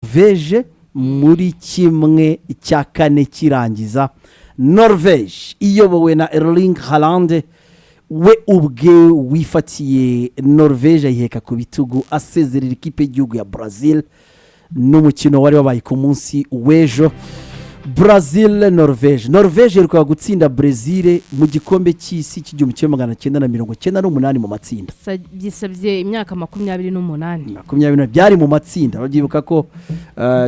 Norvège muri kimwe cya kane kirangiza. Norvège iyobowe na Erling Haaland we ubwe wifatiye Norvège ayiheka ku bitugu asezerera ikipe y'igihugu ya Brazil n'umukino wari wabaye ku munsi w'ejo. Brazil Norvège rukaba gutsinda Brazil mu gikombe cy'isi cy'igihumbi kimwe magana cyenda na 1998 mu matsinda. Gisabye imyaka 28 byari mu matsinda. Bagibuka ko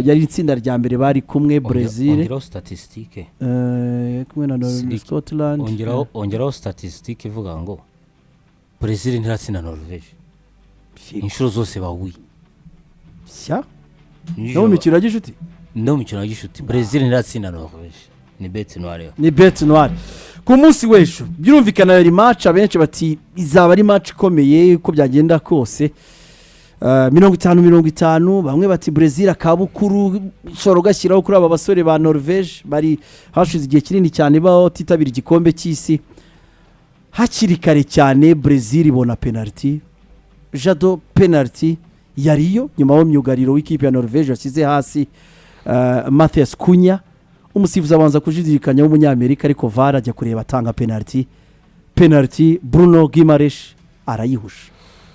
yari itsinda rya mbere bari kumwe Brazil. Ongeraho statistique. Kumwe na Scotland. Ongeraho statistique ivuga ngo Brazil ntiratsinda Norvège. Inshuro zose bawi. Sya? No mikino yagishuti. No mikino yagishuti. Brazil ntiratsinda Norvège. Ni bête noire. Ku munsi w'ejo byumvikana yari match abenshi bati izaba ari match ikomeye uko byagenda kose. 50-50 bamwe bati Brazil akabukuru shoro gashyiraho kuri aba basore ba Norvège bari hashize igihe kinini cyane baho titabira igikombe cy'isi. Hakiri kare cyane Brazil ibona penalty. Jado penalty yariyo nyuma yo myugariro w'ikipe ya Norvège yasize hasi Matheus Cunha. Umusifuzi abanza kujidikanya w'umunyamerika ariko VAR ajya kureba atanga penalty Bruno Guimaraes arayihusha.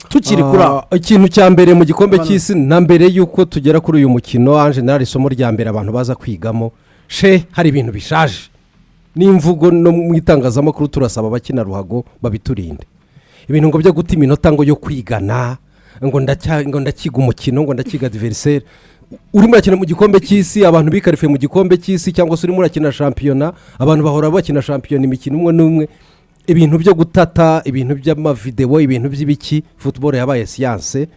Tukiri kura ikintu cya mbere mu gikombe cy'isi na mbere yuko tugera kuri uyu mukino anje nari isomo rya mbere abantu baza kwigamo hari ibintu bishaje n'imvugo no mu itangazamakuru turasaba abakina ruhago babiturinde ibintu ngo byo guta iminota ngo yo kwigana ngo ndakiga umukino ngo ndakiga adversaire urimo urakina mu gikombe cy'isi abantu bikarifiye mu gikombe cy'isi cyangwa se urimo urakina shampiyona abantu bahora bakina shampiyona imikino umwe n'umwe ibintu byo gutata ibintu by'amavideo ibintu by'ibiki football yabaye science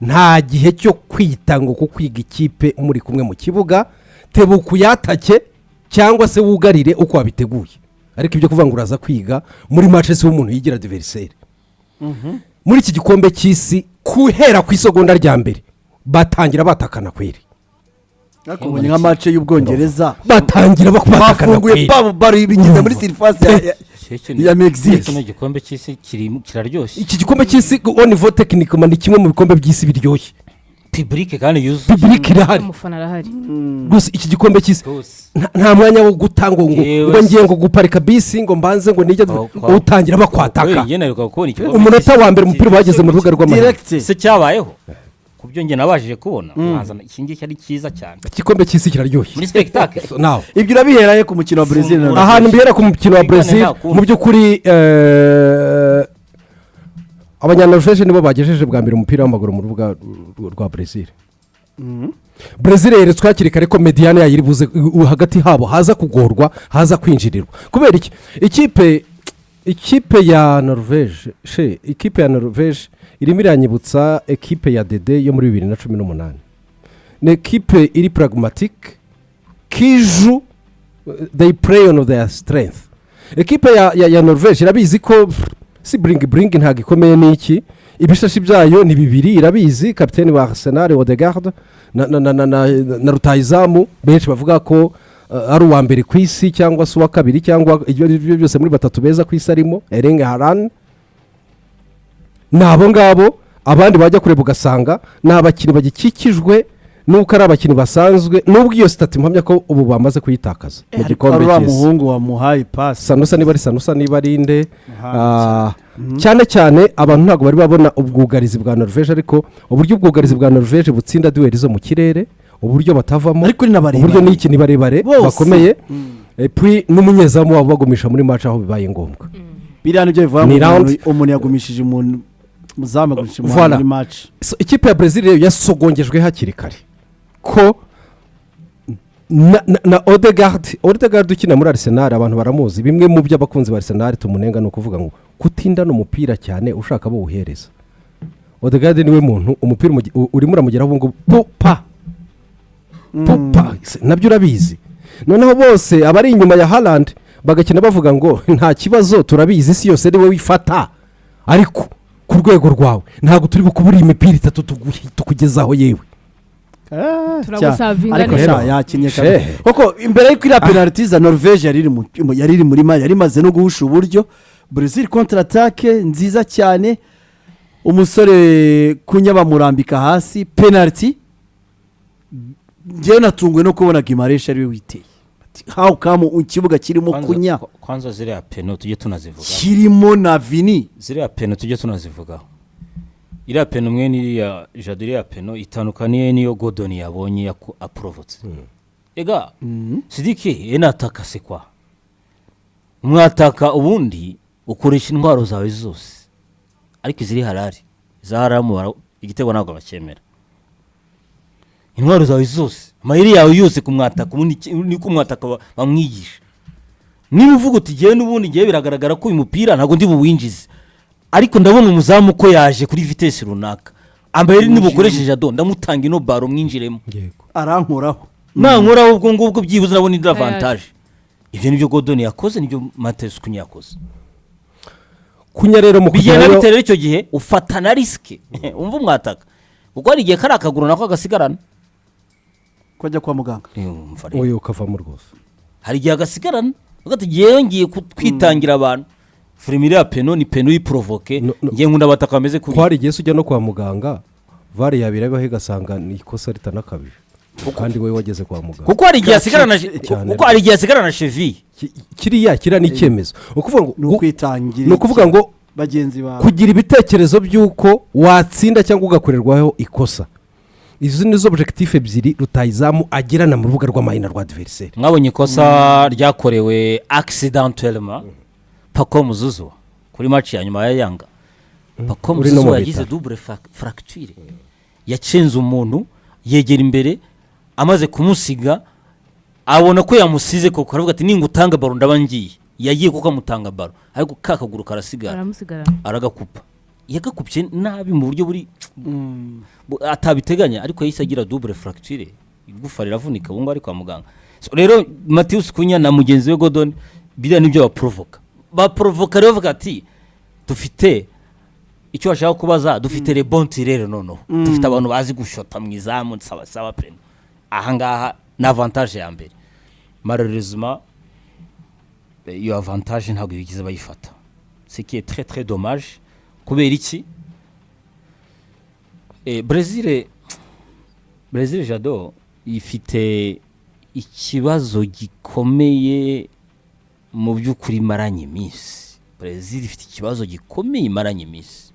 nta gihe cyo kwita ngo kwiga ikipe muri kumwe mu kibuga tebuku yatake cyangwa se wugarire uko wabiteguye ariko ibyo kuvuga ngo uraza kwiga muri match se umuntu yigira adversaire muri iki gikombe cy'isi kuhera ku isegonda rya mbere batangira batakana kweri akubonye nka match y'Ubwongereza batangira batakana kweri bari bigize muri surface ya Mexique. Iki gikombe cy'isi kiraryoshye. Iki gikombe cy'isi au niveau technique ni kimwe mu bikombe by'isi biryoshye. Public kandi yuzuye. Public irahari. Umufana arahari. Gusa iki gikombe cy'isi nta mwanya wo gutanga ngo ngiye ngo guparika bisi ngo mbanze ngo nijye utangira bakwataka. Umunota wa mbere umupira bageze mu rubuga rw'amahanga. Se cyabayeho. Kubyo nge nabajije kubona mwanzana ikingi cyari cyiza cyane. Igikombe cy'isi kiraryoshye. Muri spectacle. Naho. Ibyo urabiheraye ku mukino wa Brazil. Ahantu mbihera ku mukino wa Brazil mu by'ukuri abanyanorvège nibo bagejeje bwa mbere umupira w'amaguru mu rubuga rwa Brazil. Brazil yeretswe hakiri kare ko mediane yayiribuze hagati habo haza kugorwa haza kwinjirirwa kubera iki ikipe ya Norvège ikipe ya Norvège irimo iranyibutsa ekipe ya Dede yo muri 2018 ni ekipe iri pragmatique kiju they play on their strength. Ekipe ya Norvège irabizi ko si bring ntago ikomeye n'iki ibishashi byayo ni bibiri irabizi kapiteni wa Arsenal Odegaard na rutayizamu benshi bavuga ko ari uwa mbere ku isi cyangwa se uwa kabiri cyangwa ibyo byose muri batatu beza ku isi arimo Erling Haaland nabo ngabo abandi bajya kureba ugasanga n'abakinnyi bagikikijwe nuko ari abakinnyi basanzwe nubwo iyo sitati mpamya ko ubu bamaze kuyitakaza mu gikombe cy'isi muhungu wa muhaye pass Sanusa niba ari inde cyane abantu ntago bari babona ubwugarizi bwa Norvège ariko uburyo ubwugarizi bwa Norvège butsinda duel zo mu kirere uburyo batavamo uburyo n'iki ni barebare bakomeye puis n'umunyezamu wabo bagumisha muri match aho bibaye ngombwa biriya nibyo bivuga umuntu yagumishije umuntu muzamu agumishije muri match. Ikipe ya Brazil yasogongejwe hakiri kare ko na Odegaard ukina muri Arsenal abantu baramuzi bimwe mu byo abakunzi ba Arsenal tumunenga no kuvuga ngo kutinda no mupira cyane ushaka bo uhereza Odegaard niwe muntu umupira urimo uramugeraho ngo popa nabyo urabizi noneho bose abari inyuma ya Haaland bagakina bavuga ngo nta kibazo turabizi isi yose niwe wifata ariko ku rwego rwawe ntago turi bukubura imipira itatu tukugezaho yewe ariko yakinye koko imbere y'uko iriya penalty za Norvège yari iri muri yari maze no guhusha uburyo Brazil contre attaque nziza cyane umusore kunya bamurambika hasi penalty njyewe natunguwe no kubona Gimaresh ariwe witeye how come ikibuga kirimo kunya kwanza ziriya peno tujye tunazivuga kirimo na Vini ziriya peno tujye tunazivugaho iriya peno mwe n'iriya Jado iriya peno itandukaniye niyo Gordon yabonye aprovotse ega Sidiki enataka sekwa mwataka ubundi ukoresha intwaro zawe zose ariko ziri harari zaramu igitego ntabwo bakemera intwaro zawe zose amayeri yawe yose kumwataka ubundi ni kumwataka bamwigisha niba uvuga uti genda ubundi ngiye biragaragara ko uyu mupira ntabwo ndi buwinjize ariko ndabona umuzamu ko yaje kuri vitesse runaka amayeri nibukoresheje Jado ndamutanga ino baro mwinjiremo arankoraho nankoraho ubwo ngubwo byibuze nabona indi avantage ibyo nibyo Gordon yakoze nibyo Mateus Kunya yakoze Kunya rero mu kugera bitera icyo gihe ufata na risk umva umwataka kuko hari igihe kari akaguru nako agasigarana kwajya kwa muganga uyu ukavamo rwose hari igihe agasigarana ugati yongeye kwitangira abantu Firmino ya peno ni peno yiprovoke ngiye nkunda bataka bameze kubi ko hari igihe ujya no kwa muganga vare yabirabaho igasanga ni ikosa ritanakabije kandi wowe wageze kwa muganga kuko hari igihe asigarana cheville kiriya kira ni icyemezo ni ukuvuga ngo bagenzi bawe kugira ibitekerezo by'uko watsinda cyangwa ugakorerwaho ikosa izo nizo objectif ebyiri rutayizamu agirana mu rubuga rw'amahina rwa adversaire mwabonye ikosa ryakorewe accidentellement Paco Muzuzu kuri match ya nyuma ya Yanga Paco Muzuzu yagize double fracture yacenze umuntu yegera imbere amaze kumusiga abona ko yamusize koko aravuga ati ningutanga baro ndabangiye yagiye kuko amutanga baro ariko kakaguru karasigara aragakupa yagakupye nabi mu buryo buri atabiteganya ariko yahise agira double fracture igufa riravunika bungo ari kwa muganga rero Mateus Kunya na mugenzi we Gordon bira nibyo baprovoka rero bavuga ati dufite icyo bashaka kubaza dufite le bon tireur nono dufite abantu bazi gushota mu izamu nsaba peno ahangaha na avantage ya mbere malheureusement iyo avantage ntabwo bigize bayifata c'est qui est très très dommage kubera iki Brazil Jado ifite ikibazo gikomeye mu by'ukuri maranye iminsi Brazil ifite ikibazo gikomeye imaranye iminsi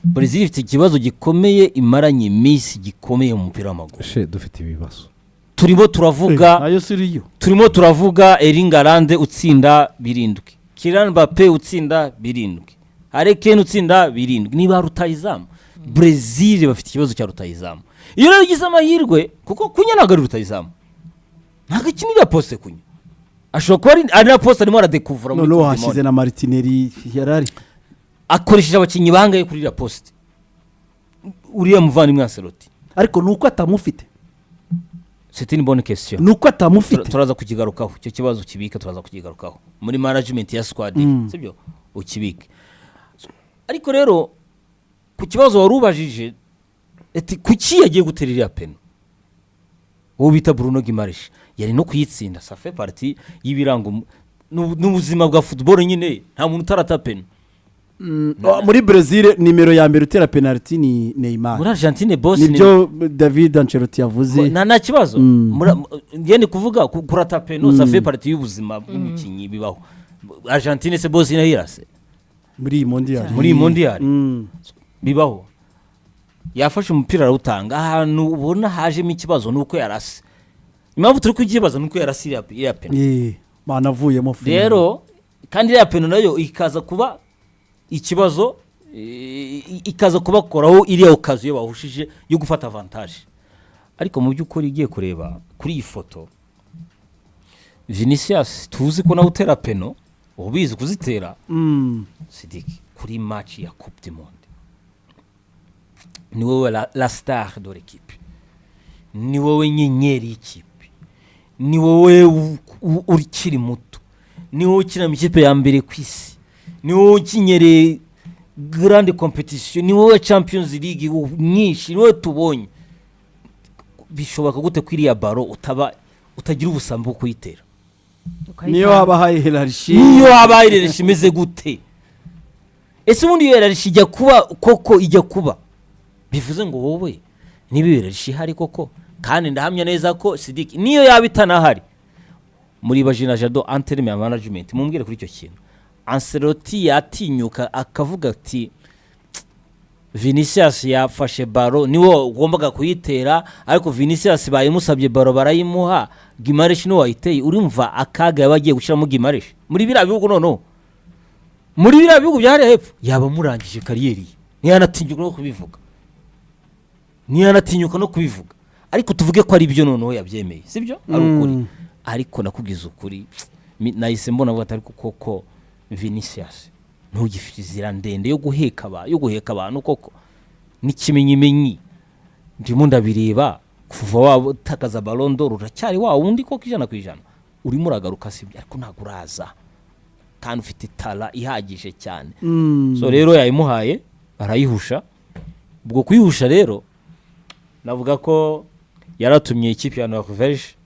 Brazil ifite ikibazo gikomeye imaranye iminsi gikomeye mu mupira w'amaguru dufite ibibazo turimo turavuga Erling Haaland utsinda 7 Kylian Mbappé utsinda 7 Harry Kane utsinda 7 niba rutayizamu Brazil bafite ikibazo cya rutayizamu iyo rero ugize amahirwe kuko Kunya ntabwo ari rutayizamu ntabwo kinira poste Kunya ashobora kuba ari na poste arimo aradekuvura muri no hashyize na Martinelli yarari akoresheje abakinnyi bangaye kuri la poste uriya muvandimwe Ancelotti ariko nuko atamufite c'est une bonne question nuko atamufite turaza kukigarukaho icyo kibazo kibika turaza kukigarukaho muri management ya squad sibyo ukibike ariko rero ku kibazo warubajije eti kuki yagiye guterera peno uwo bita Bruno Gimaresh yari no kuyitsinda ça fait partie y'ibirango n'ubuzima bwa football nyine nta muntu utarata peno muri Brazil nimero ya mbere utera penalty ni Neymar muri Argentine boss nibyo David Ancelotti yavuze nta kibazo ngende kuvuga kurata peno ça fait partie y'ubuzima bw'umukinyi bibaho Argentine c'est boss ina hirase muri mondial bibaho yafashe umupira arawutanga ahantu ubona hajemo ikibazo nuko yarase impamvu turi kugibaza nuko yarase ya peno banavuyemo rero kandi ya peno nayo ikaza kuba ikibazo ikaza kubakoraho iriya okaziyo bahushije yo gufata avantage ariko mu by'ukuri igiye kureba kuri iyi foto Vinicius tuzi ko nawe utera peno ubizi kuzitera Sidiki kuri match ya Coupe du Monde ni wowe la star de l'équipe ni wowe nyenyeri y'ikipe ni wowe urikiri muto ni wowe ukina mu ikipe ya mbere ku isi ni wowe ukinyereye grande competition ni wowe Champions League nyinshi ni wowe tubonye bishoboka gute kwiriya baro utagira ubusambo kuyitera niyo habaye hierarchy imeze gute ese ubundi hierarchy ijya kuba koko ijya kuba bivuze ngo wowe n'ibibere ishihari koko kandi ndahamya neza ko Sidiki niyo yaba itanahari muri bajina jado anterme ya management mumbwire kuri icyo kintu Ancelotti yatinyuka akavuga ati Vinicius yafashe baro niwo ugombaga kuyitera ariko Vinicius bayimusabye baro barayimuha Gimaresh no wayiteye urumva akaga yabagiye gushiramo Gimaresh muri bira bihugu nono muri bira bihugu byari hepfo yaba murangije kariyeri ntiyanatinyuka no kubivuga ariko tuvuge ko ari byo noneho yabyemeye sibyo ari ukuri ariko nakubwiza ukuri nahise mbona vuga atari koko Vinicius ntugifite izira ndende yo guheka abantu koko n'ikimenyimenyi ndimo ndabireba kuva watakaza Ballon d'Or uracyari wa wundi koko 100% urimo uragaruka sibyo ariko ntago uraza kandi ufite tala ihagije cyane so rero yayimuhaye arayihusha ubwo kuyihusha rero navuga ko yaratumye ikipe ya Norvège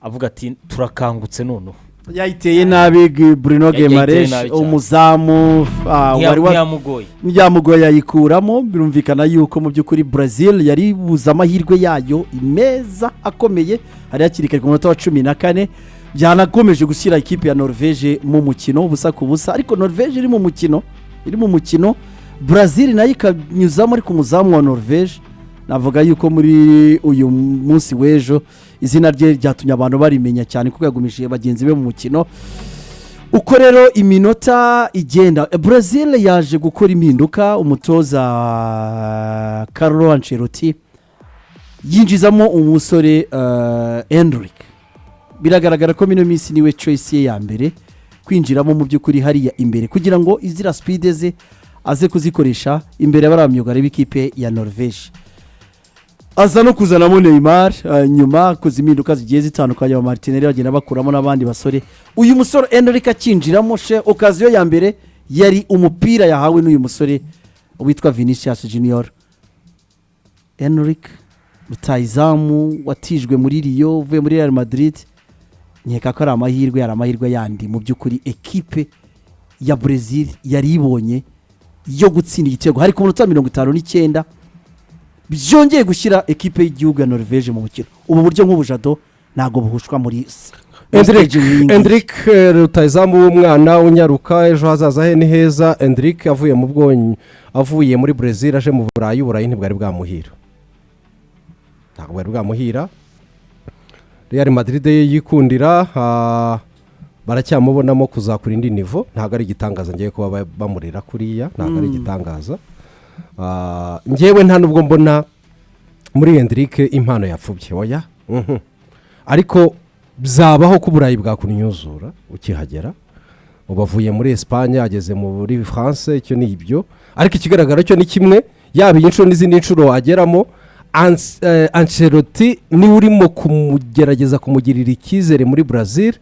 avuga ati turakangutse noneho yayiteye nabi Bruno Guimaraes umuzamu yamugoye yayikuramo birumvikana yuko mu by'ukuri Brazil yari buza amahirwe yayo meza akomeye hari yakirikanye ku munota wa 14 byanakomeje gushyira ikipe ya Norvège mu mukino ubusa ku busa ariko Norvège iri mu mukino Brazil nayo ikanyuzamo ariko umuzamu wa Norvège navuga yuko muri uyu munsi w'ejo izina rye ryatumye abantu barimenya cyane kuko yagumishije bagenzi be mu mukino uko rero iminota igenda Brazil yaje gukora impinduka umutoza Carlo Ancelotti yinjizamo umusore Endrick biragaragara ko mino minsi niwe choice ye ya mbere kwinjiramo mu by'ukuri hariya imbere kugira ngo izira speed ze aze kuzikoresha imbere y'abaramyugare b'ikipe ya Norvège aza no kuzanamo Neymar nyuma kuziminduka zigiye zitandukanye wa Martinelli bagenda bakuramo n'abandi basore uyu musore Endrick akinjiramo occasion ya mbere yari umupira yahawe n'uyu musore witwa Vinicius Junior Endrick rutayizamu watijwe muri Rio uvuye muri Real Madrid nkeka ko ari amahirwe yandi mu by'ukuri ekipe ya Brazil yari ibonye yo gutsinda igitego hari ku munota 59 byongeye gushyira ekipe y'igihugu ya Norvège mu mukino ubu buryo nk'ubujado ntago buhushwa muri Endrick rutayizamu w'umwana unyaruka ejo hazaza he ni heza Endrick avuye muri Brazil aje mu Burayi ntibwari bwamuhira Real Madrid yikundira baracyamubonamo kuzakura indi nivo ntago ari igitangaza ngiye kuba bamurira kuriya ntago ari igitangaza ngewe nta nubwo mbona muri Endrick impano yapfubye oya ariko byabaho ku Burayi bwakunyuzura ukihagera ubavuye muri Espagne ageze muri France icyo ni ibyo ariko ikigaragara cyo ni kimwe yaba inshuro n'izindi nshuro ageramo Ancelotti ni urimo kumugerageza kumugirira ikizere muri Brazil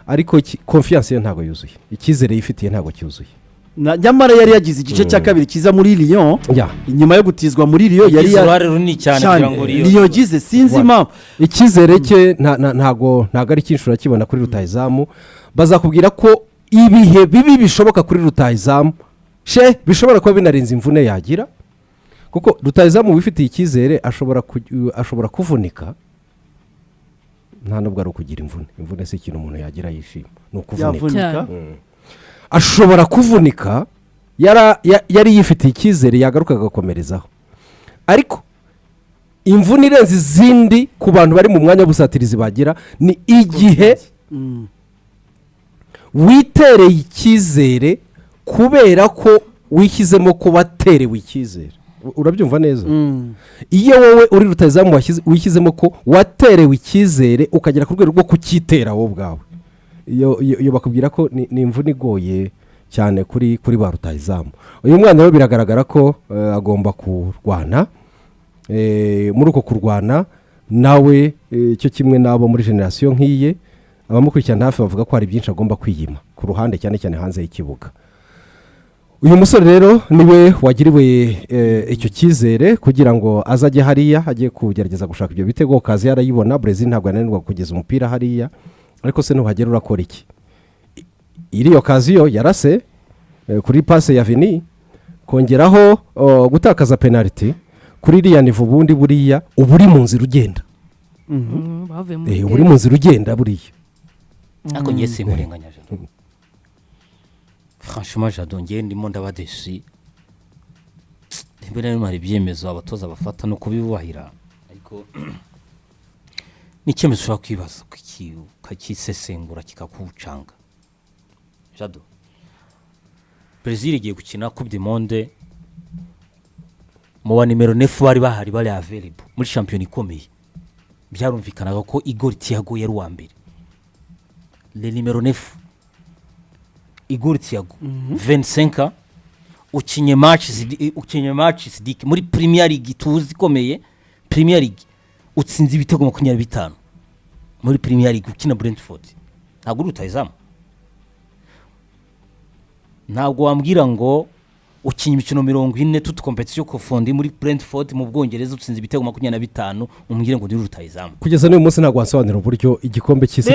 ariko confiance ye ntago yuzuye ikizere yifitiye ntago cyuzuye nyamara yari yagize igice cya kabiri kiza muri Lyon inyuma yo gutizwa muri Lyon yari runini cyane kugira ngo Lyon gize sinzi impamvu ikizere cye ntago ari kinshura kibona kuri rutayizamu bazakubwira ko ibihe bibi bishoboka kuri rutayizamu bishobora kuba binarinze imvune yagira kuko rutayizamu wifitiye ikizere ashobora kuvunika nta nubwo ari ukugira imvune si ikintu umuntu yagira yishima ni ukuvunika ashobora kuvunika yari yifitiye ikizere yagaruka agakomerezaho ariko imvune irenze izindi ku bantu bari mu mwanya w'ubusatirizi bagira ni igihe witereye ikizere kubera ko wishyizemo ko waterewe ikizere urabyumva neza iyo wowe uri rutayizamu wishyizemo ko waterewe ikizere ukagera ku rwego rwo kukitera wowe ubwawe iyo bakubwira ko ni imvune igoye cyane kuri ba rutayizamu uyu mwana rero biragaragara ko agomba kurwana muri uko kurwana nawe cyo kimwe n'abo muri generasiyo nk'iye abamukurikirana hafi bavuga ko hari byinshi agomba kwiyima ku ruhande cyane cyane hanze y'ikibuga uyu musore rero niwe wagiriwe icyo cyizere kugira ngo azajye hariya ajye kugerageza gushaka ibyo bitego kazi yarayibona Brazil ntabwo ananirwa kugeza umupira hariya ariko se nuhagera urakora iki iriyo kaziyo yarase kuri passe ya Vini kongeraho gutakaza penalty kuri iriya nivo ubundi buriya uba uri mu nzira ugenda bavuye mu uba uri mu nzira ugenda buriya ariko ngiye simurenganya Jado franchement Jado ngiye ndimo ndabadesi mbere n'imari ibyemezo abatoza bafata no kubibahira ariko n'icyemezo ushobora kwibaza ukakisesengura kikakucanga Jado Brazil igiye gukina Coupe du Monde mu wa nimero 9 bari bahari bari available muri champion ikomeye byarumvikanaga ko Igor Thiago yari uwa mbere le nimero 9 Igor Thiago 25 ukinye match Sidiki muri Premier League tuzi ikomeye Premier League utsinze ibitego 25 muri Premier League ukina Brentford ntabwo rutayizamu ntabwo wambwira ngo ukinye imikino 40 tutu competition ko fondi muri Brentford mu Bwongereza utsinze ibitego 25 umbwire ngo ndi rutayizamu kugeza n'uyu munsi ntabwo wasobanura uburyo igikombe cy'isi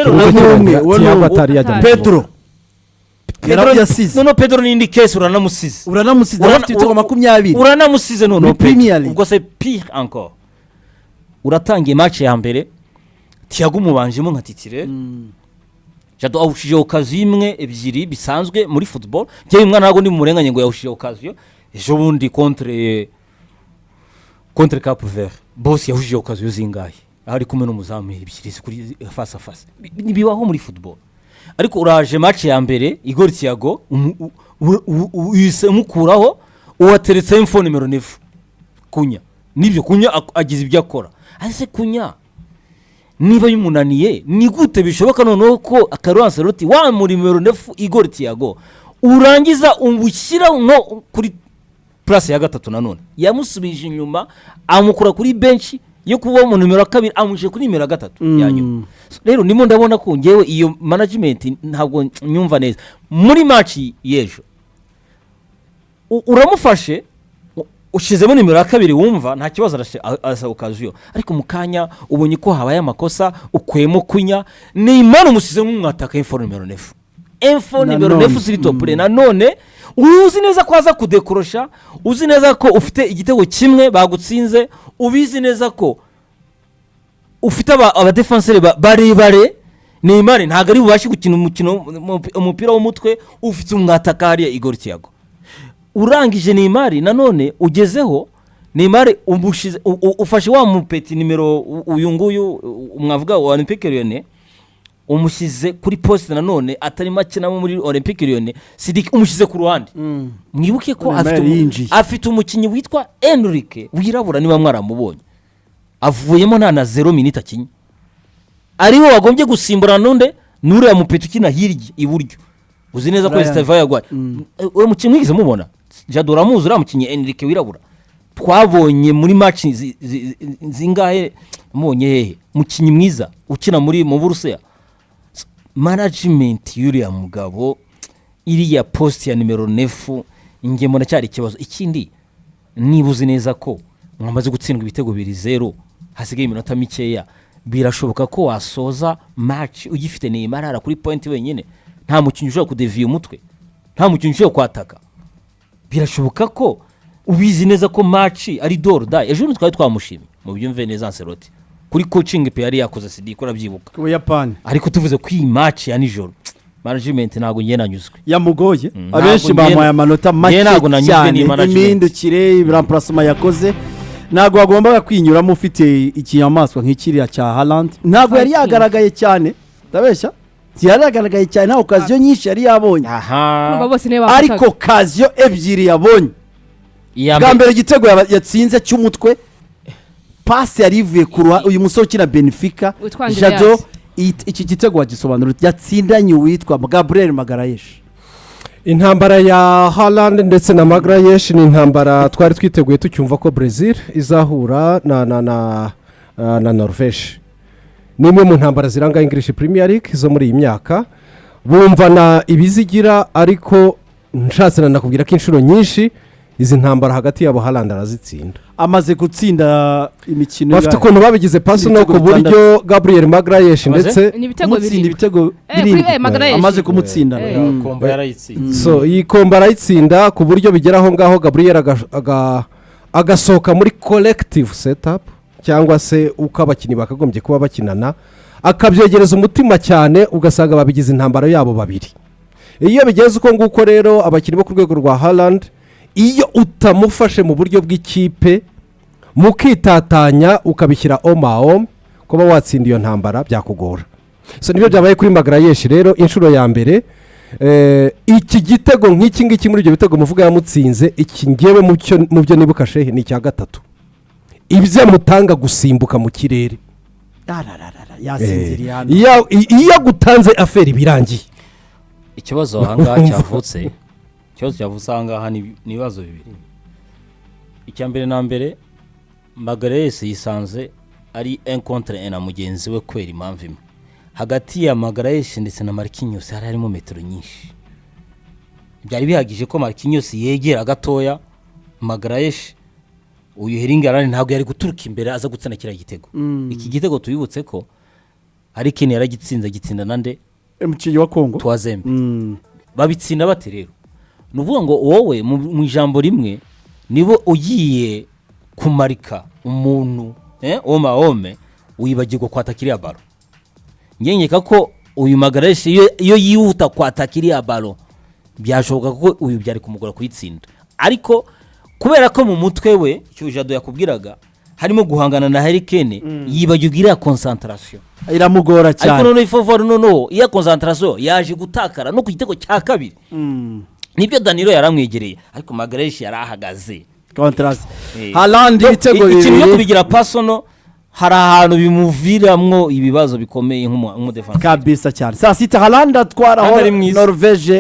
Pedro yarabiyasize no Pedro n'indi case uranamusize afite ibitego 20 uranamusize no Premier League. ubwo c'est pire encore uratangiye match ya mbere Thiago mubanjemo nka titire Jado awushije okaziyo imwe ebyiri bisanzwe muri football njye umwana ntago ndi mu murenganye ngo yawushije okaziyo ejo bundi contre Cap Vert boss yawushije okaziyo zingahe ari kumwe n'umuzamu ebyiri kuri face à face nibibaho muri football ariko uraje match ya mbere Igor Thiago uyisemukuraho uwateretse info numero 9 kunya nibyo kunya agize ibyo akora ase kunya niba yumunaniye ni gute bishoboka noneho ko Carlo Ancelotti wa muri numero 9 Igor Thiago urangiza umushyira no kuri place ya gatatu nanone yamusubije inyuma amukura kuri bench yo kuba mu numero 2 amuje kuri numero 3 yanyuma rero ndimo ndabona ko ngewe iyo management ntabwo nyumva neza muri match yejo uramufashe ushizemo numero 2 wumva nta kibazo arasa okaziyo ariko mukanya ubonye ko habaye amakosa ukwemo kunya Neymar umusize nk'umwataka info numero 9 info numero 9 ziri top na none uzi neza ko aza kudekorosha uzi neza ko ufite igitego kimwe bagutsinze ubizi neza ko ufite aba defenseur bare Neymar ntago ari bubashi gukina umupira w'umutwe ufite umwataka hariya Igor Thiago urangije Neymar nanone ugezeho Neymar umushize ufashe wa mupeti numero uyu nguyu umwavuga wa Olympique Lyonnais umushyize kuri poste nanone atari makina muri Olympique Lyonnais Sidiki umushyize ku ruhande mwibuke ko afite umukinyi witwa Enrique wirabura niba mwaramubonye avuyemo nta na 0 minute akinye ariho wagombye gusimbura nonde nure ya mupeti ukina hirya iburyo uzi neza ko Esteva yagwaye we mukinyi mwigize mubona Jadora muzura mukinyi Enrique wirabura twabonye muri match zingahe mubonye hehe mukinyi mwiza ukina muri mu Borussia management yuriya mugabo iriya post ya numero 9 inge mbona cyari kibazo ikindi nibuze neza ko mwamaze gutsindwa ibitego 2-0 hasigaye iminota mikeya birashoboka ko wasoza match ugifite Neymar ara kuri point wenyine nta mukinyi ushobora kudeviya umutwe nta mukinyi ushobora kwataka birashoboka ko ubizi neza ko match ari dorda ejo twari twamushimye mu byumve neza Ancelotti kuri coaching pe yari yakoze Sidiki urabyibuka ku Japan ariko tuvuze ko iyi match ya nijoro management ntago ngiye nanyuzwe yamugoye abenshi bamuhaye amanota make cyane imindukire remplacement yakoze ntago agomba kwinyuramo ufite ikinyamaswa nk'ikiriya cya Haaland ntago yari yagaragaye cyane ndabeshya yaragaragaye cyane nta okaziyo nyinshi yari yabonye ariko okaziyo ebyiri yabonye bwa mbere igitego yatsinze cy'umutwe pasi yari ivuye kuruha uyu musore ukina Benfica Jado iki gitego wagisobanura yatsindanye uwitwa Gabriel Magalhaes intambara ya Haaland ndetse na Magalhaes ni intambara twari twiteguye tucyumva ko Brazil izahura na Norvège nimwe mu ntambara ziranga English Premier League zo muri iyi myaka bumvana ibizigira ariko nshatse nakubwira ko inshuro nyinshi izi ntambara hagati yabo Haaland arazitsinda amaze gutsinda imikino bafite ukuntu babigize personal ku buryo Gabriel Magalhaes ndetse gutsinda ibitego amaze kumutsinda komba yarayitsinda so iyi komba arayitsinda ku buryo bigeraho ngaho Gabriel agasohoka muri collective setup cyangwa se uko abakinnyi bakagombye kuba bakinana akabyegereza umutima cyane ugasanga babigize intambaro yabo babiri. Iyo bigeze uko nguko rero abakinnyi bo ku rwego rwa Haaland iyo utamufashe mu buryo bw'ikipe mukitatanya ukabishyira omahom kuba watsinda iyo ntambara byakugora. So nibyo byabaye kuri Magalhaes rero inshuro ya mbere. Iki gitego nk'iki ngiki muri ibyo bitego muvuga yamutsinze iki ngewe mu byo nibuka shehe ni icya gatatu ibyo amutanga gusimbuka mu kirere yasinziriye hano iyo agutanze aferi birangiye. ikibazo ahangaha cyavutse ahangaha ni ibibazo bibiri. icya mbere na mbere Magalhaes yisanze ari un contre un na mugenzi we kwera impamvu imwe. Hagati ya Magalhaes ndetse na Marquinhos hari harimo metero nyinshi. Byari bihagije ko Marquinhos yegera gatoya Magalhaes uyu Heringarani ntabwo yari guturuka imbere aza gutsana kiriya gitego. Iki gitego tuyibutse ko hari Kenya yaragitsinze gitsinda nande umukinnyi wa Kongo Twazembe. Babitsinda bate rero? Nuvuga ngo wowe mu ijambo rimwe nibo ugiye kumarika umuntu omahome uyibagirwa kwatakiriya baro. Ngengeka ko uyu Magalhaes iyo yihuta kwatakiriya baro byashoboka ko uyu byari kumugora kuyitsinda. Ariko kubera ko mu mutwe we cyo Jado yakubwiraga harimo guhangana na Harry Kane yibagirwa concentration iramugora cyane. Ariko none ifovor iya concentration yaje gutakara no ku gitego cya kabiri. Nibyo Danilo yaramwegereye ariko Magalhaes yarahagaze. Contrast. Haaland ibitego bibiri. Ikintu cyo kubigira personal hari ahantu bimuviramwo ibibazo bikomeye nk'umudefense kabisa cyane. Saa sita Haaland atwaraho Norvege